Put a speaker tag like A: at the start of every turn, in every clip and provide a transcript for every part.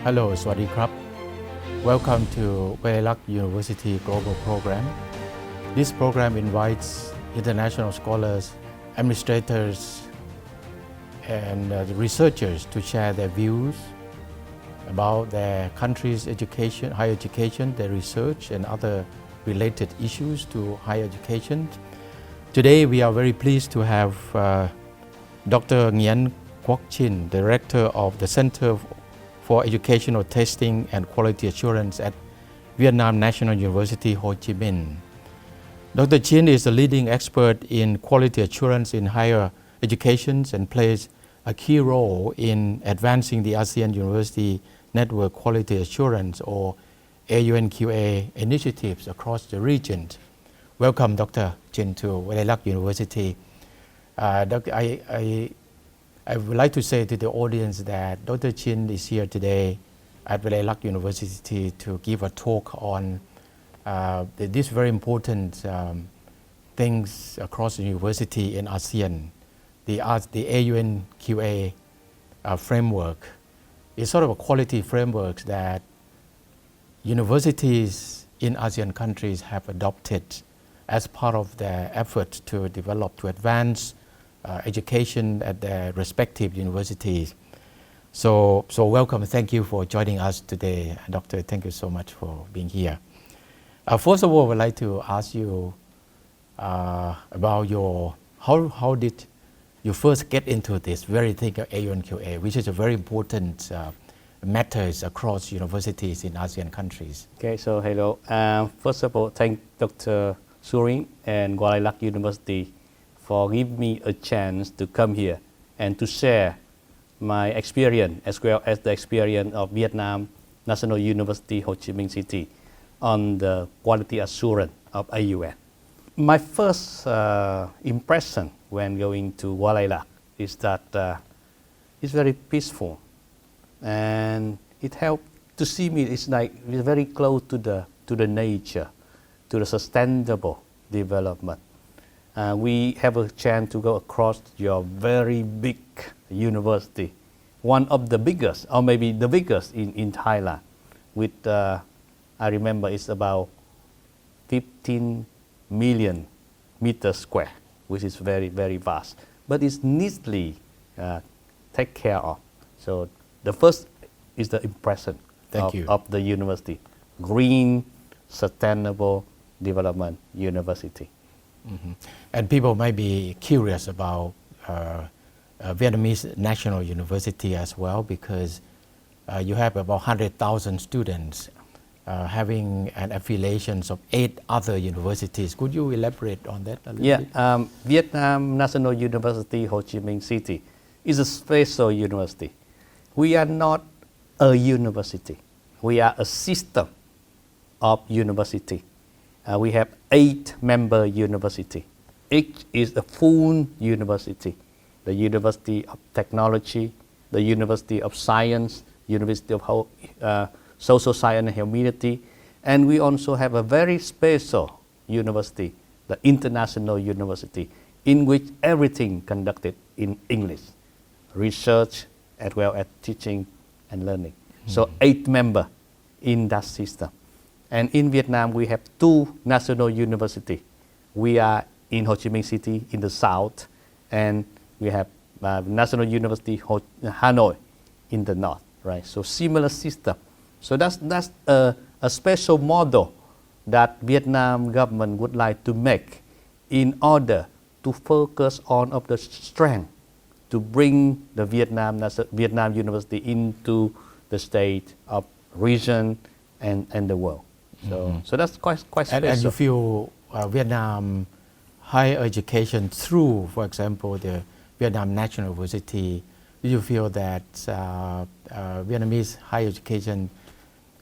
A: Hello สวัสดีครับ Welcome to Walailak University Global Program. This program invites international scholars, administrators, and researchers to share their views about their country's education, higher education, their research, and other related issues to higher education. Today, we are very pleased to have Dr. Nguyen Quoc Chinh, Director of the Center for Educational Testing and Quality Assurance at Vietnam National University, Ho Chi Minh. Dr. Chinh is a leading expert in quality assurance in higher education and plays a key role in advancing the ASEAN University Network Quality Assurance or AUNQA initiatives across the region. Welcome, Dr. Chinh, to Walailak University. I would like to say to the audience that Dr. Chinh is here today at Walailak University to give a talk on these very important things across the university in ASEAN. The AUNQA framework is sort of a quality framework that universities in ASEAN countries have adopted as part of their effort to develop, to advance education at their respective universities. So welcome, thank you for joining us today. Doctor, thank you so much for being here. First of all, I would like to ask you about how did you first get into this very thing of AUNQA, which is a very important matters across universities in ASEAN countries.
B: Okay, so hello. First of all, thank Dr. Surin and Walailak University for giving me a chance to come here and to share my experience as well as the experience of Vietnam National University Ho Chi Minh City on the quality assurance of AUN. My first impression when going to Walailak is that it's very peaceful, and it helped to see me. It's like we're very close to the nature, to the sustainable development. We have a chance to go across your very big university, one of the biggest, or maybe the biggest in Thailand, with, I remember it's about 15 million meters square, which is very, very vast. But it's neatly taken care of. So the first is the impression of the university. Green, sustainable development university.
A: Mm-hmm. And people might be curious about Vietnamese National University as well, because you have about 100,000 students having an affiliations of 8 other universities. Could you elaborate on that a little bit?
B: Vietnam National University Ho Chi Minh City is a special university. We are not a university. We are a system of university. We have 8 member university. Each is a full university. The University of Technology, the University of Science, University of Social Science and Humanity, and we also have a very special university, the International University, in which everything conducted in English, research as well as teaching and learning. Mm-hmm. So 8 members in that system. And in Vietnam, we have 2 national universities. We are in Ho Chi Minh City in the south, and we have National University Hanoi in the north, right? So similar system. So that's a special model that Vietnam government would like to make in order to focus on of the strength to bring the Vietnam University into the state of region and the world. So that's quite special.
A: And you feel Vietnam higher education through, for example, the Vietnam National University, do you feel that Vietnamese higher education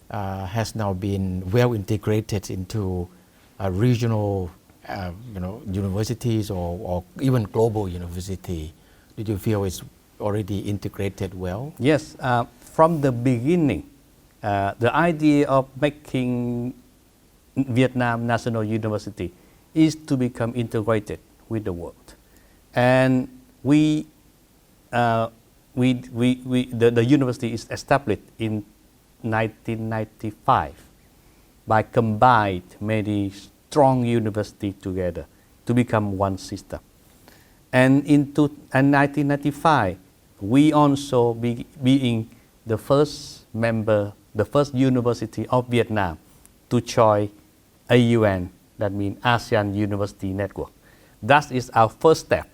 A: has now been well integrated into regional universities or even global university? Did you feel it's already integrated well?
B: Yes, from the beginning, the idea of making Vietnam National University is to become integrated with the world. And the university is established in 1995 by combined many strong universities together to become one system. And in 1995, we also being the first member, the first university of Vietnam to join AUN, that means ASEAN University Network. That is our first step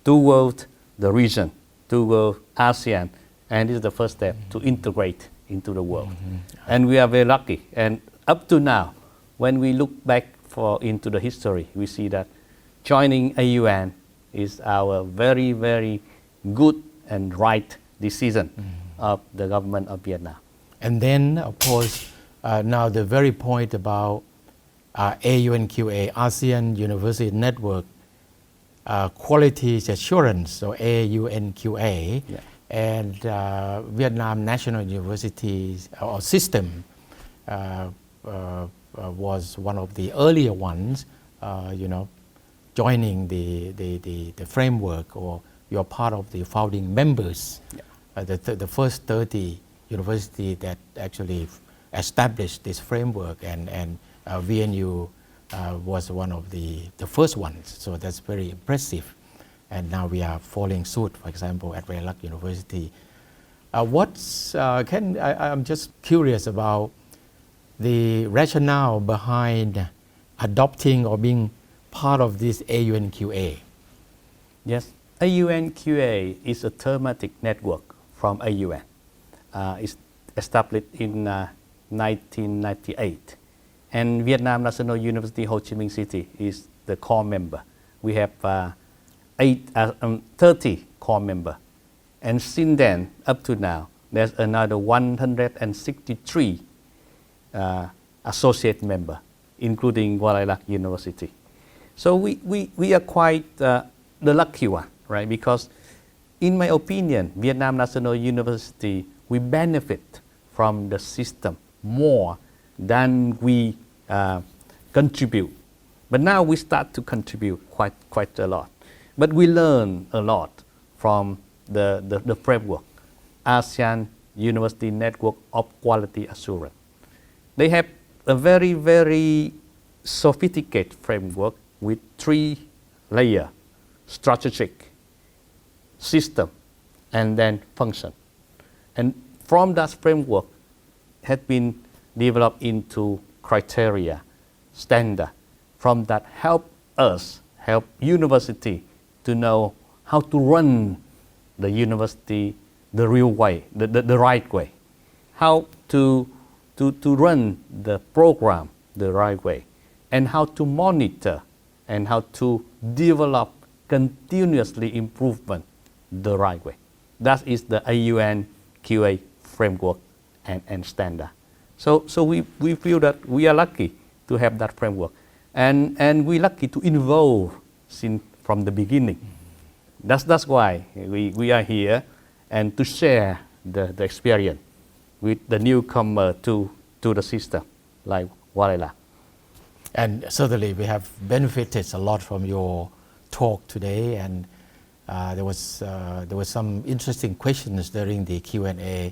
B: toward the region, toward ASEAN, and this is the first step to integrate into the world. And we are very lucky. And up to now, when we look back into the history, we see that joining AUN is our very, very good and right decision of the government of Vietnam.
A: And then, of course, now the very point about AUNQA, ASEAN University Network, Quality Assurance, so AUNQA,
B: Yeah.
A: and Vietnam National University or System was one of the earlier ones, joining the framework, or you're part of the founding members, the first 30 universities that actually established this framework, and VNU was one of the first ones, so that's very impressive. And now we are following suit, for example, at Walailak University. I'm just curious about the rationale behind adopting or being part of this AUNQA.
B: Yes, AUNQA is a thematic network from AUN. It's established in 1998. And Vietnam National University Ho Chi Minh City is the core member. We have 30 core members. And since then, up to now, there's another 163 associate members, including Walailak University. So we are quite the lucky one, right? Because in my opinion, Vietnam National University, we benefit from the system more than we contribute. But now we start to contribute quite a lot. But we learn a lot from the framework, ASEAN University Network of Quality Assurance. They have a very, very sophisticated framework with 3 layers: strategic, system, and then function. And from that framework has been developed into criteria, standard. From that help university to know how to run the university the real way, the right way. How to run the program the right way, and how to monitor and how to develop continuously improvement the right way. That is the AUN QA framework and standard. So we feel that we are lucky to have that framework, and we're lucky to involve from the beginning. That's why we are here, and to share the experience with the newcomer to the system, like Walailak.
A: And certainly we have benefited a lot from your talk today, and there was some interesting questions during the Q&A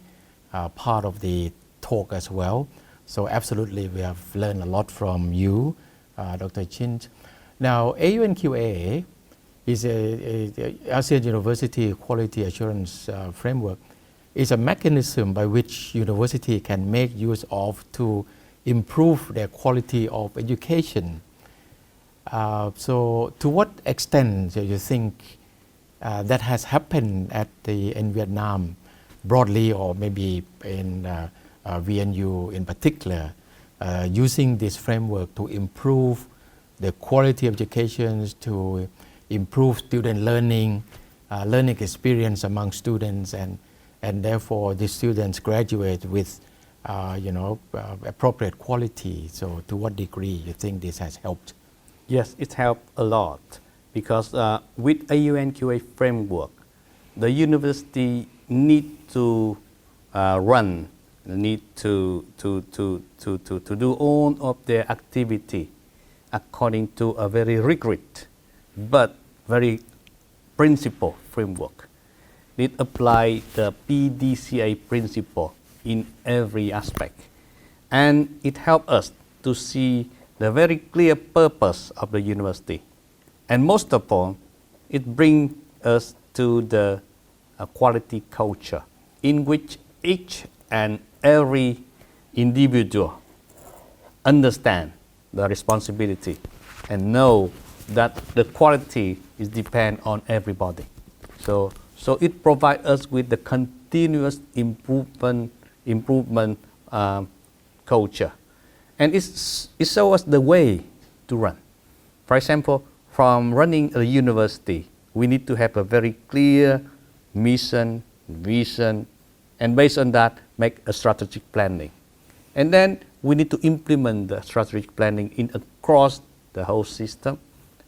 A: part of the talk as well. So absolutely we have learned a lot from you, Dr. Chinh. Now AUNQA is a ASEAN University Quality Assurance Framework. Is a mechanism by which university can make use of to improve their quality of education. So to what extent do you think that has happened in Vietnam broadly, or maybe in VNU in particular, using this framework to improve the quality of education, to improve student learning experience among students, and therefore the students graduate with appropriate quality. So to what degree you think this has helped?
B: Yes, it helped a lot, because with AUNQA framework, the university need to need to do all of their activity according to a very rigorous but very principle framework. It apply the PDCA principle in every aspect. And it helped us to see the very clear purpose of the university. And most of all, it brings us to the quality culture in which each and every individual understand the responsibility and know that the quality is depend on everybody. So it provides us with the continuous improvement culture. And it shows us the way to run. For example, from running a university, we need to have a very clear mission, vision, and based on that, make a strategic planning. And then we need to implement the strategic planning in across the whole system.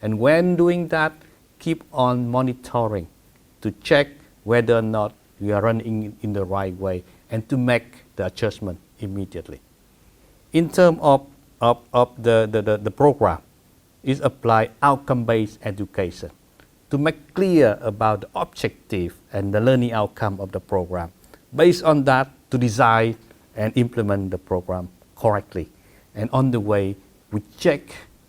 B: And when doing that, keep on monitoring to check whether or not we are running in the right way and to make the adjustment immediately. In terms of the program, is apply outcome-based education to make clear about the objective and the learning outcome of the program. Based on that, to design and implement the program correctly. And on the way, we check,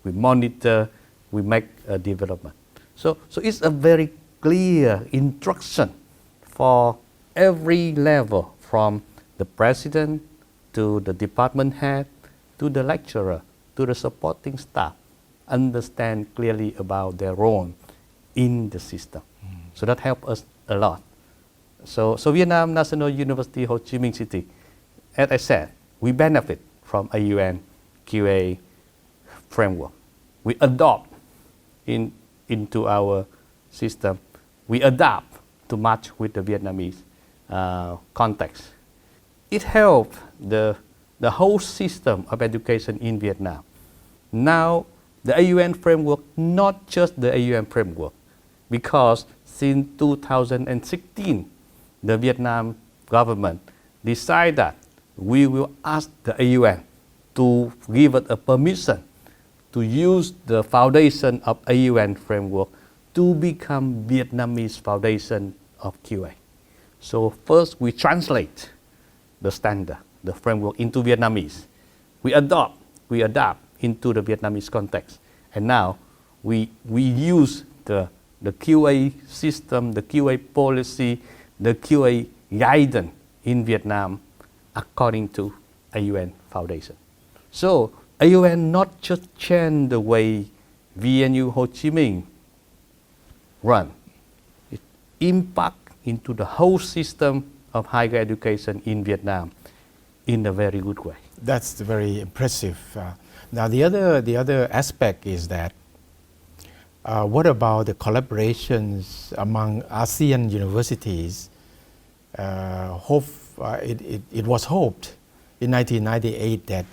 B: we monitor, we make a development. So it's a very clear instruction for every level, from the president to the department head to the lecturer to the supporting staff, understand clearly about their role in the system. So that helped us a lot. So Vietnam National University Ho Chi Minh City, as I said, we benefit from AUN QA framework. We adopt into our system. We adapt to match with the Vietnamese context. It helped the whole system of education in Vietnam. Now, the AUN framework, not just the AUN framework, because since 2016, the Vietnam government decided that we will ask the AUN to give it a permission to use the foundation of AUN framework to become Vietnamese foundation of QA. So first we translate the standard, the framework into Vietnamese. We adapt into the Vietnamese context. And now we use the QA system, the QA policy, the QA guidance in Vietnam according to AUN foundation. So AUN not just change the way VNU Ho Chi Minh run, it impact into the whole system of higher education in Vietnam in a very good way.
A: That's very impressive. Now the other aspect is that what about the collaborations among ASEAN universities? It was hoped in 1998 that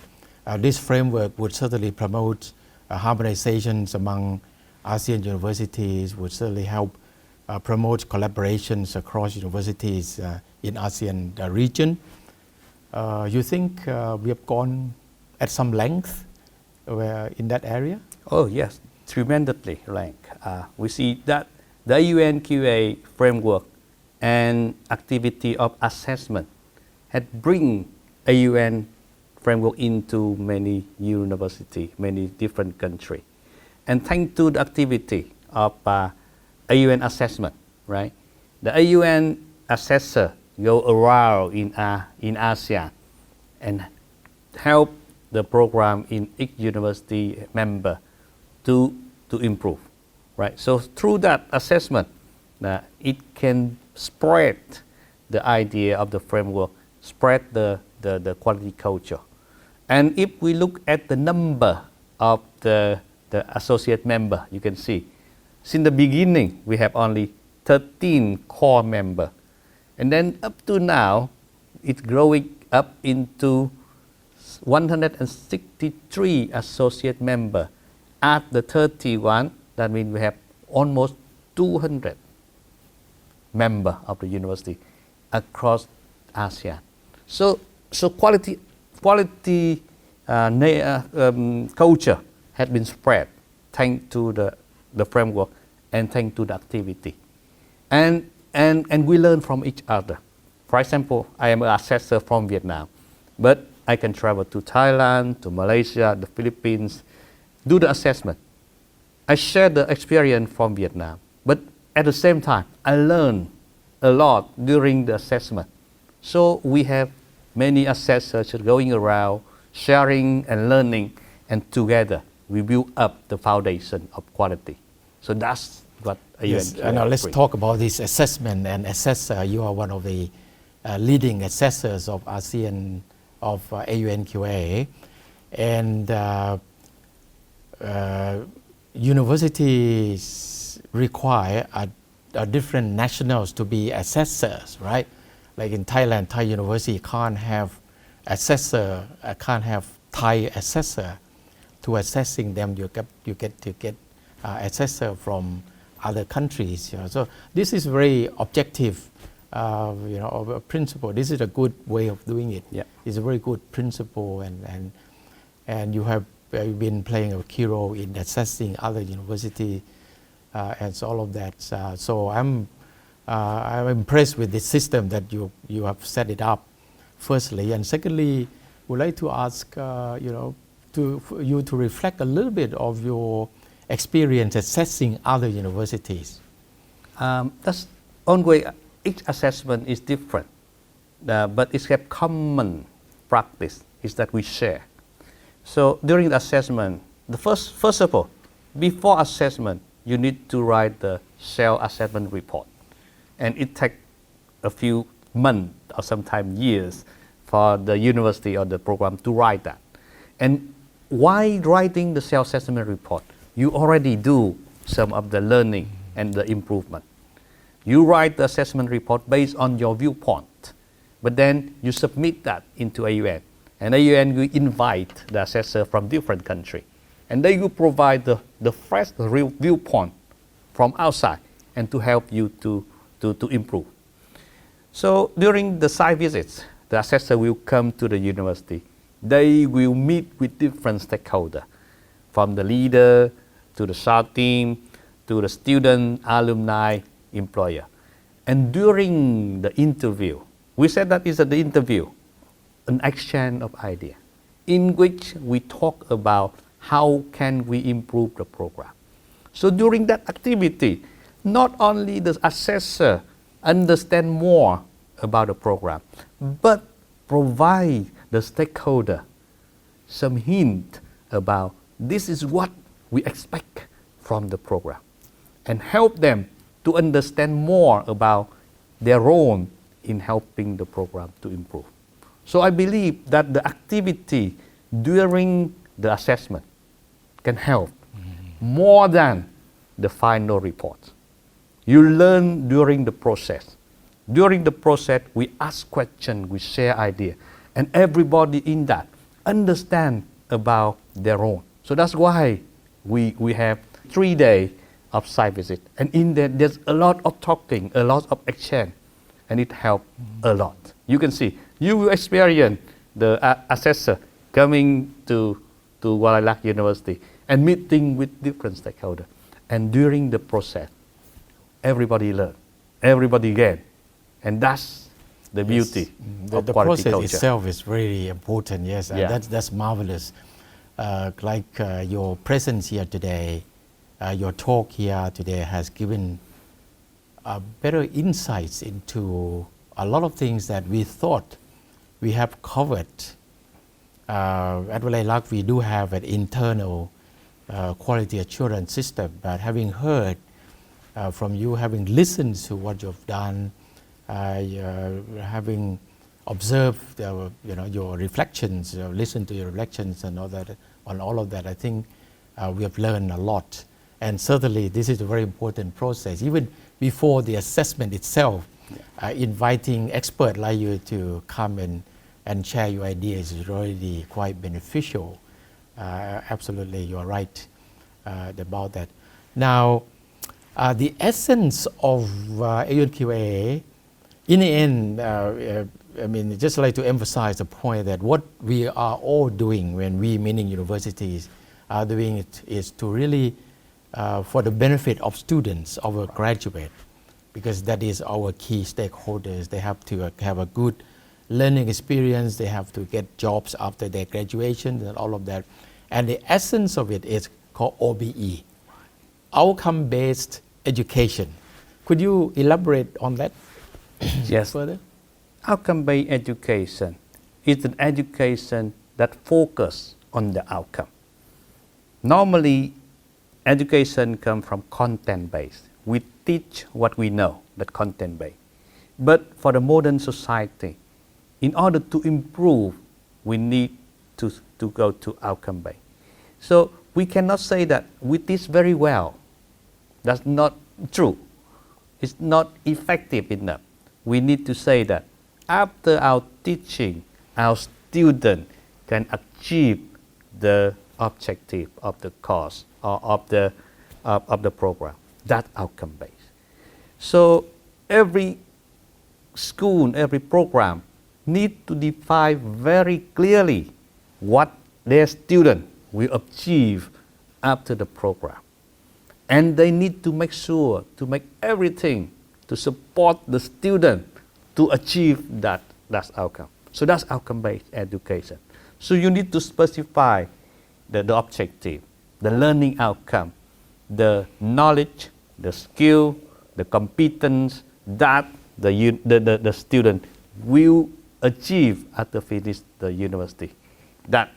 A: this framework would certainly promote harmonizations among ASEAN universities, would certainly help promote collaborations across universities in ASEAN region. You think we have gone at some length in that area?
B: Oh yes, tremendously length. We see that the AUN QA framework and activity of assessment had bring AUN framework into many universities, many different countries. And thanks to the activity of AUN assessment, right? The AUN assessor go around in ASEAN and help the program in each university member to improve, right? So through that assessment, it can spread the idea of the framework, spread the quality culture. And if we look at the number of the associate member, you can see, since the beginning, we have only 13 core members. And then up to now, it's growing up into 163 associate members. At the 31, that means we have almost 200 members of the university across ASEAN. So quality culture has been spread thanks to the framework and thanks to the activity. And we learn from each other. For example, I am an assessor from Vietnam, but I can travel to Thailand, to Malaysia, the Philippines, do the assessment. I share the experience from Vietnam, but at the same time, I learn a lot during the assessment. So we have many assessors going around, sharing and learning, and together we build up the foundation of quality. So that's what
A: Yes,
B: AUN
A: now let's
B: brings.
A: talk about this assessment and assessor. You are one of the leading assessors of ASEAN of AUNQA, and universities require different nationals to be assessors, right? Like in Thailand, Thai university can't have assessor, can't have Thai assessor to assessing them. You get to get assessor from other countries. So this is very objective, of a principle. This is a good way of doing it.
B: Yeah.
A: It's a very good principle, and you have been playing a key role in assessing other university and so all of that. So I'm impressed with the system that you have set it up. Firstly, and secondly, would like to ask for you to reflect a little bit of your experience assessing other universities.
B: That's ongoing. Each assessment is different, but it's a common practice is that we share. So during the assessment, first of all, before assessment, you need to write the self-assessment report, and it takes a few months or sometimes years for the university or the program to write that. And while writing the self-assessment report, you already do some of the learning and the improvement. You write the assessment report based on your viewpoint, but then you submit that into AUN, and AUN will invite the assessor from different countries, and they will provide the fresh real viewpoint from outside and to help you to improve. So during the site visits, the assessor will come to the university. They will meet with different stakeholders, from the leader to the SAR team, to the student, alumni, employer. And during the interview, we said that is the interview, an exchange of ideas, in which we talk about how can we improve the program. So during that activity, not only the assessor understand more about the program, but provide the stakeholder some hint about this is what we expect from the program, and help them to understand more about their role in helping the program to improve. So I believe that the activity during the assessment can help more than the final report. You learn during the process. During the process, we ask questions, we share ideas, and everybody in that understand about their own. So that's why we have 3 days of site visit, and in there there's a lot of talking, a lot of exchange, and it helps a lot. You can see, you will experience the assessor coming to Walailak University and meeting with different stakeholders, and during the process, everybody learn, everybody gain, and that's the beauty of
A: the
B: quality
A: process
B: culture.
A: itself is really important. Yes, and
B: Yeah.
A: that's marvelous. Your presence here today, your talk here today has given better insights into a lot of things that we thought we have covered. At Walailak, we do have an internal quality assurance system, but having heard from you, having listened to what you've done, having observed your reflections, listened to your reflections and all that, on all of that, I think we have learned a lot. And certainly this is a very important process. Even before the assessment itself, inviting experts like you to come and share your ideas is already quite beneficial. Absolutely, you're right about that. Now, the essence of AUNQA, in the end, just like to emphasize the point that what we are all doing, when we, meaning universities, are doing it, is to really, for the benefit of students, of a graduate, because that is our key stakeholders. They have to have a good learning experience, they have to get jobs after their graduation and all of that. And the essence of it is called OBE, outcome-based education. Could you elaborate on that
B: Yes.
A: further?
B: Outcome-based education is an education that focuses on the outcome. Normally, education comes from content-based. We teach what we know, that content-based. But for the modern society, in order to improve, we need to go to outcome-based. So we cannot say that we teach very well. That's not true. It's not effective enough. We need to say that after our teaching, our student can achieve the objective of the course or of the program. That's outcome-based. So every school, every program need to define very clearly what their student will achieve after the program. And they need to make sure to make everything to support the student to achieve that outcome. So that's outcome-based education. So you need to specify the objective, the learning outcome, the knowledge, the skill, the competence that the student will achieve after finish the university. That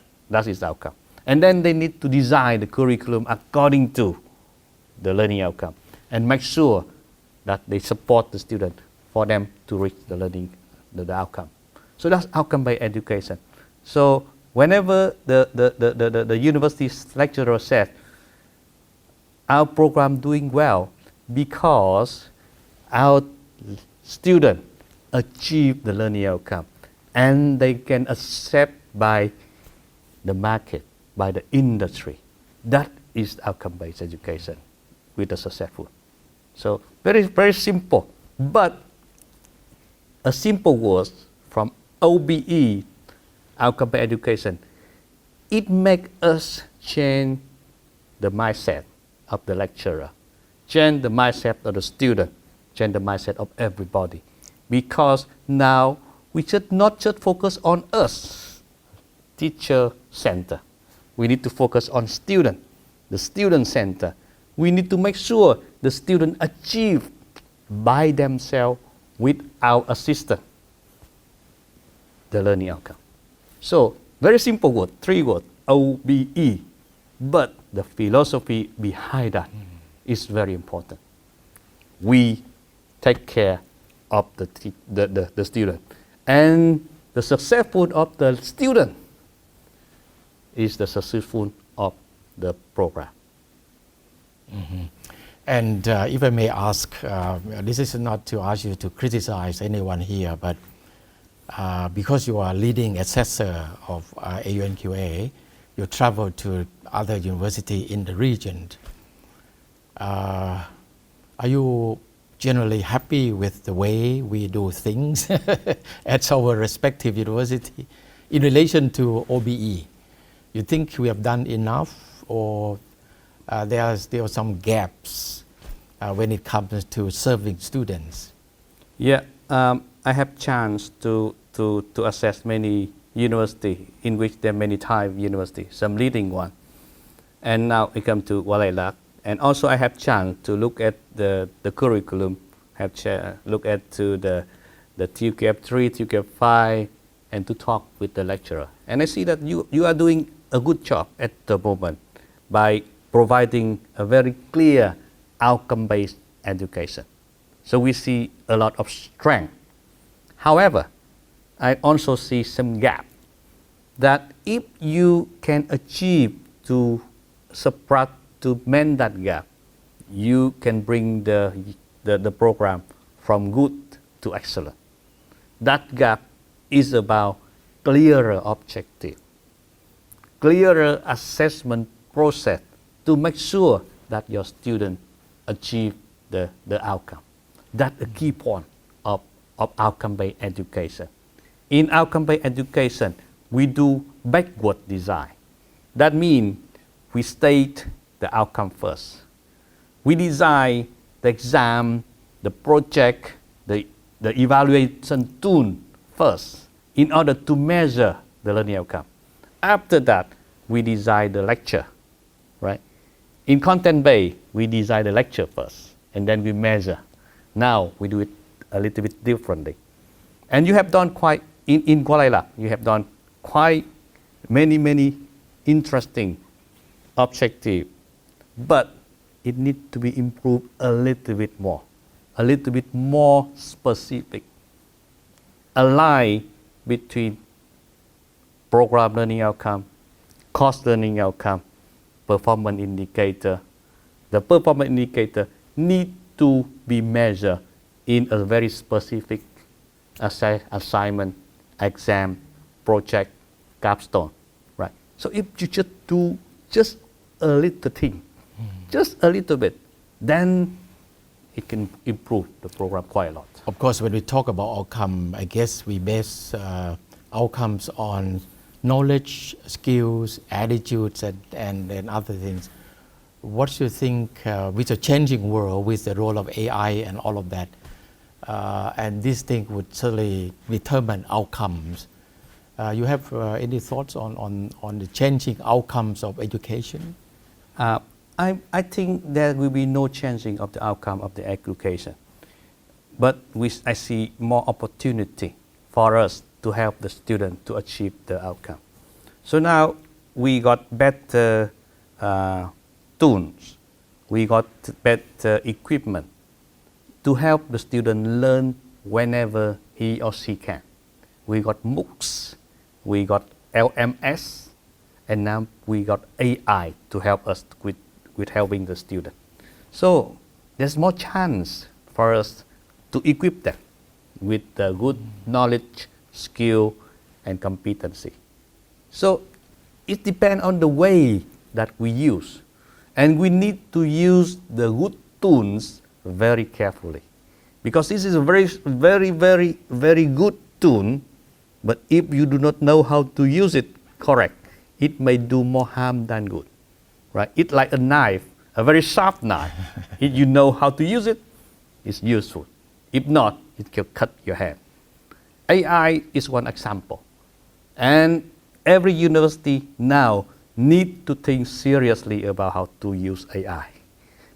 B: is outcome. And then they need to design the curriculum according to the learning outcome and make sure that they support the student for them to reach the learning, the outcome. So that's outcome-based education. So whenever the university lecturer says, our program doing well because our student achieve the learning outcome and they can accept by the market, by the industry. That is outcome-based education with the successful. So very, very simple, but a simple word from OBE, outcome-based education, it makes us change the mindset of the lecturer, change the mindset of the student, change the mindset of everybody. Because now we should not just focus on us, teacher center. We need to focus on student, the student center. We need to make sure the student achieve by themselves with our assistance the learning outcome. So very simple word, 3 words, OBE. But the philosophy behind that is very important. We take care of the student. And the successful of the student is the successful of the program.
A: Mm-hmm. And if I may ask, this is not to ask you to criticize anyone here, but because you are leading assessor of AUNQA, you travel to other universities in the region. Are you generally happy with the way we do things at our respective university in relation to OBE? You think we have done enough, or there are still some gaps when it comes to serving students?
B: Yeah, I have chance to assess many universities in which there are many type universities, some leading one. And now I come to Walailak. And also I have chance to look at the curriculum, look at to the TQF 3, TQF 5, and to talk with the lecturer. And I see that you are doing a good job at the moment by providing a very clear outcome-based education. So we see a lot of strength. However, I also see some gap that if you can achieve to subtract, to mend that gap, you can bring the program from good to excellent. That gap is about clearer objective, clearer assessment process to make sure that your student achieve the outcome. That's a key point of outcome-based education. In outcome-based education, we do backward design. That means we state the outcome first. We design the exam the project, the evaluation tool first in order to measure the learning outcome. After that, we design the lecture, right? In content-based, we design the lecture first, and then we measure. Now, we do it a little bit differently. And you have done quite, in Walailak, you have done quite many interesting objectives, but it needs to be improved a little bit more specific, align between program learning outcome, course learning outcome, performance indicator. The performance indicator need to be measured in a very specific assignment, exam, project, capstone, right? So if you just do just a little thing, just a little bit, then it can improve the program quite a lot.
A: Of course, when we talk about outcome, I guess we base outcomes on knowledge, skills, attitudes, and other things. What do you think with a changing world, with the role of AI and all of that, and these things would certainly determine outcomes. You have any thoughts on the changing outcomes of education?
B: I think there will be no changing of the outcome of the education. But I see more opportunity for us to help the student to achieve the outcome. So now we got better tools, we got better equipment to help the student learn whenever he or she can. We got MOOCs, we got LMS, and now we got AI to help us with helping the student. So there's more chance for us to equip them with good knowledge, skill, and competency. So it depends on the way that we use. And we need to use the good tools very carefully. Because this is a very good tool, but if you do not know how to use it correct, it may do more harm than good. Right? It's like a knife, a very sharp knife. If you know how to use it, it's useful. If not, it can cut your hand. AI is one example. And every university now needs to think seriously about how to use AI.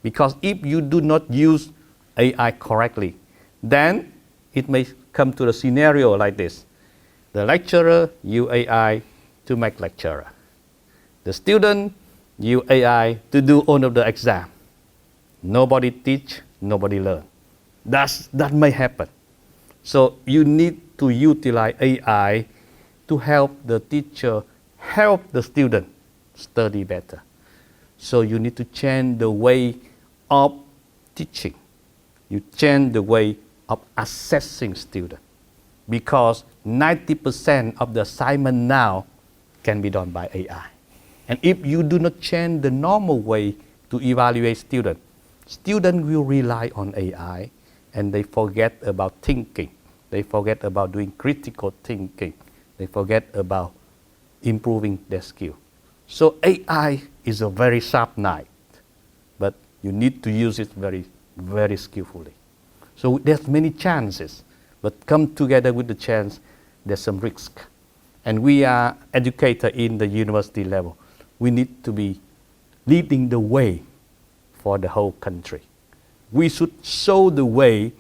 B: Because if you do not use AI correctly, then it may come to the scenario like this. The lecturer use AI to make lecturer. The student use AI to do all of the exam. Nobody teach, nobody learn. That may happen. So you need to utilize AI to help the teacher, help the student study better. So you need to change the way of teaching. You change the way of assessing students. Because 90% of the assignment now can be done by AI. And if you do not change the normal way to evaluate students, students will rely on AI and they forget about thinking. They forget about doing critical thinking. They forget about improving their skill. So AI is a very sharp knife, but you need to use it very skillfully. So there's many chances, but come together with the chance, there's some risk. And we are educators in the university level. We need to be leading the way for the whole country. We should show the way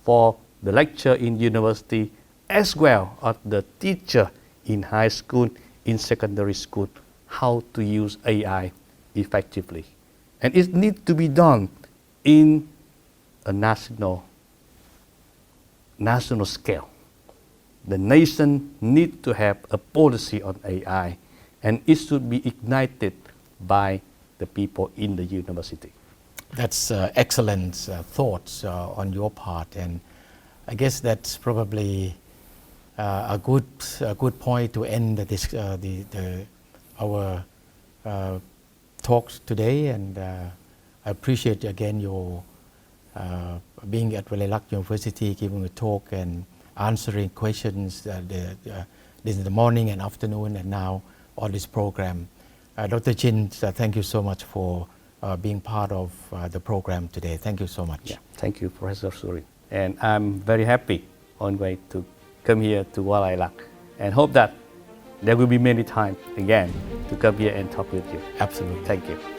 B: for the lecturer in university as well as the teacher in high school, in secondary school, how to use AI effectively. And it needs to be done in a national scale. The nation needs to have a policy on AI, and it should be ignited by the people in the university.
A: That's excellent thoughts on your part, and I guess that's probably a good point to end our talks today. And I appreciate again your being at Walailak University, giving a talk and answering questions in the morning and afternoon, and now on this program. Dr. Chinh, thank you so much for being part of the program today. Thank you so much.
B: Yeah, thank you, Professor Surin. And I'm very happy on way to come here to Walailak, and hope that there will be many times again to come here and talk with you.
A: Absolutely.
B: Thank you.